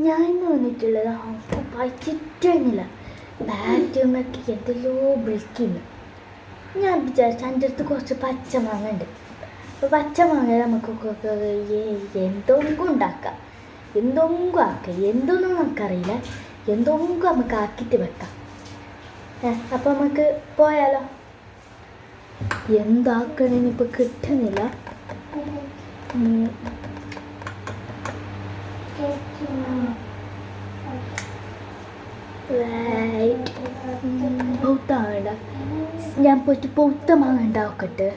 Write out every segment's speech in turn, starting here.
ഞാൻ ഇന്ന് വന്നിട്ടുള്ളത് വായിച്ചിട്ടില്ല. ബാറ്റുമൊക്കെ എന്തെല്ലോ വിളിക്കുന്നു. ഞാൻ വിചാരിച്ചു എൻ്റെ അടുത്ത് കുറച്ച് പച്ചമാങ്ങ ഉണ്ട്. അപ്പോൾ പച്ചമാങ്ങ നമുക്കൊക്കെ എന്തെങ്കിലും ഉണ്ടാക്കാം, എന്തെങ്കിലും ആക്കാം. എന്തൊന്നും നമുക്കറിയില്ല, എന്തെങ്കിലും നമുക്ക് ആക്കിയിട്ട് വെക്കാം. അപ്പോൾ നമുക്ക് പോയാലോ? എന്താക്കണമെന്ന് ഇപ്പോൾ കിട്ടുന്നില്ല. ഞാൻ പോയിട്ട് പൗത്ത മാങ്ങ ഉണ്ടാക്കട്ടെ.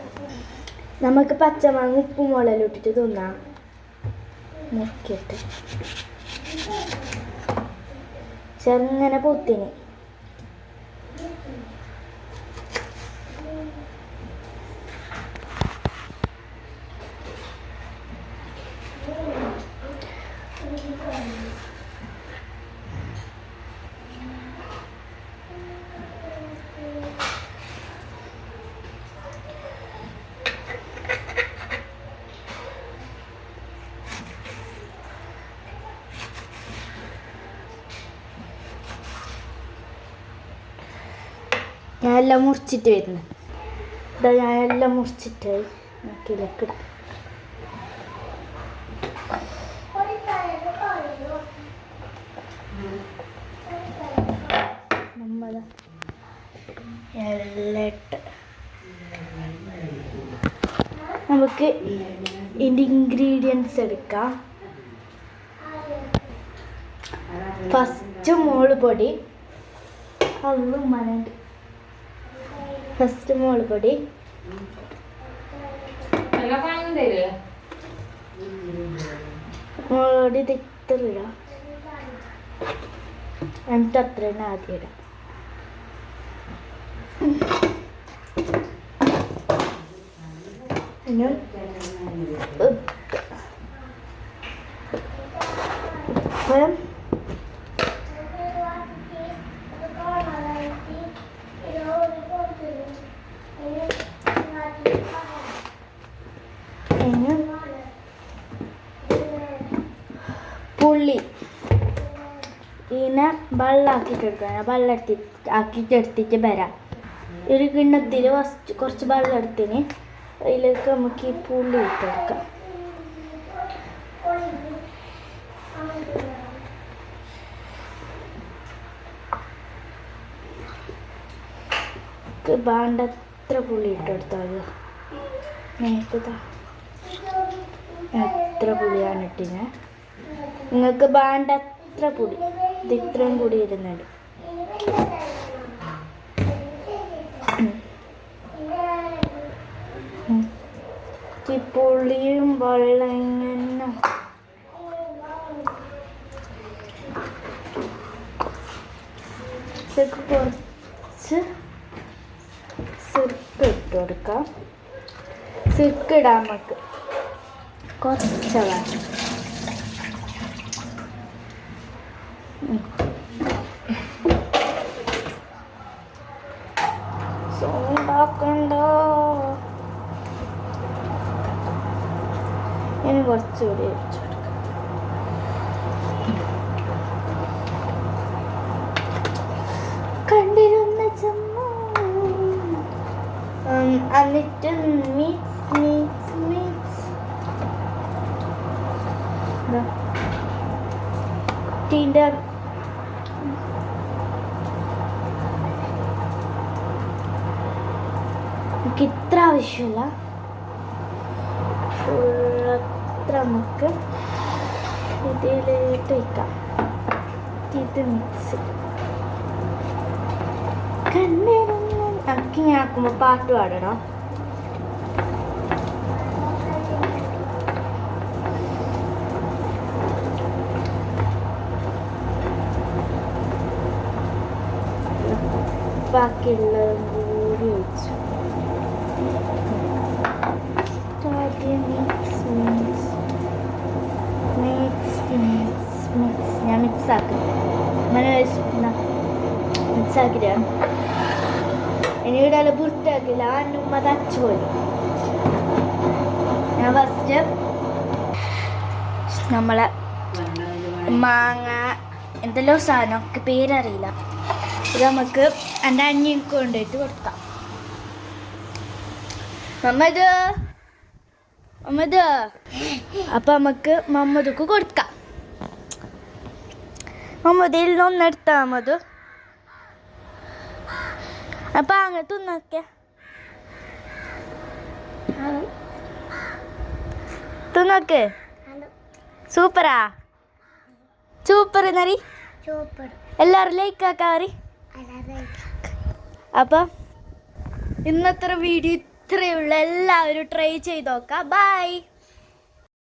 നമുക്ക് പച്ചമാങ്ങ ഉപ്പും മുളകെല്ലാം ഇട്ടിട്ട് തിന്നാം. നോക്കിയിട്ട് ചെറുങ്ങനെ പൊത്തിന് ഞാനെല്ലാം മുറിച്ചിട്ട് വരുന്നു. ഇതാ ഞാനെല്ലാം മുറിച്ചിട്ട് നോക്കിയില്ലേക്കിടാം. നമ്മൾ എല്ലാം ഇട്ട് നമുക്ക് ഇതിൻ്റെ ഇൻഗ്രീഡിയൻസ് എടുക്കാം. ഫസ്റ്റ് മുളക് പൊടി, ഫസ്റ്റ് മുളക് പൊടി, മുളക് പൊടി ഇത് ഇത്ര ഇടാം. എന്നിട്ട് അത്ര തന്നെ ആദ്യം ഇടാം. പിന്നെ ഉപ്പ്, പുളി ഇതിനെ വെള്ളമാക്കിയിട്ട് എടുക്കണം. വെള്ളം ആക്കിയിട്ടെടുത്തിട്ട് വരാം. ഒരു കിണ്ണത്തിൽ കുറച്ച് വെള്ളം എടുത്തിന് അതിലേക്ക് നമുക്ക് ഈ പുളി ഇട്ടെടുക്കാം. വേണ്ടത്ര പുളി ഇട്ടെടുത്താൽ എത്ര പുളിയാണ് ഇട്ടിന്. നിങ്ങൾക്ക് വേണ്ടത്ര പുളി, ഇത് ഇത്രയും കൂടി ഇടുന്നുണ്ട്. ഈ പുളിയും വെള്ളം ഇങ്ങനെ കുറച്ച് സിർക്ക് ഇട്ട് കൊടുക്കാം. സിർക്ക് ഇടാൻ നമുക്ക് കുറച്ച് വേണം. സൗണ്ടാക്കണ്ടോ? ഇനി കുറച്ചുകൂടി ഒഴിച്ചു കൊടുക്കാം. കണ്ടിരുന്ന ചമ്മ എന്നിട്ട് മിക്സ് ടീൻ്റെ നമുക്ക് ഇത്ര ആവശ്യമില്ല, അത്ര നമുക്ക് ഇതിലേക്ക് വയ്ക്കാം. ഇത് മിക്സ് ഇങ്ങനെ ആക്കുമ്പോൾ പാട്ട് പാടണം. ബാക്കിയുള്ളതും കൂടി ഒഴിച്ചു ഞാൻ മിക്സ് ആക്കിയിട്ട് ഇനി ഇവിടെ പുറത്താക്കില്ല. ഉമ്മ തച്ചുപോയി. ഞാൻ ഫസ്റ്റ് നമ്മളെ മാങ്ങ എന്തെല്ലോ സാധനം ഒക്കെ പേരറിയില്ല. ഇത് നമുക്ക് എൻ്റെ അനിയൻക്ക് കൊണ്ടുപോയിട്ട് കൊടുക്കാം. മമ്മദ് അപ്പം നമുക്ക് മമ്മദക്ക് കൊടുക്കാം. മമ്മദിൽ നിന്നൊന്നെടുത്താ മമ്മദ്. അപ്പം അങ്ങ് തിന്നോക്ക്. സൂപ്പറാ? സൂപ്പർ എന്നറി എല്ലാവരും ലൈക്ക് ആക്കാറി. അപ്പം ഇന്നത്തെ വീഡിയോ ഇത്രയുള്ള എല്ലാവരും ട്രൈ ചെയ്ത് നോക്കാം. ബൈ.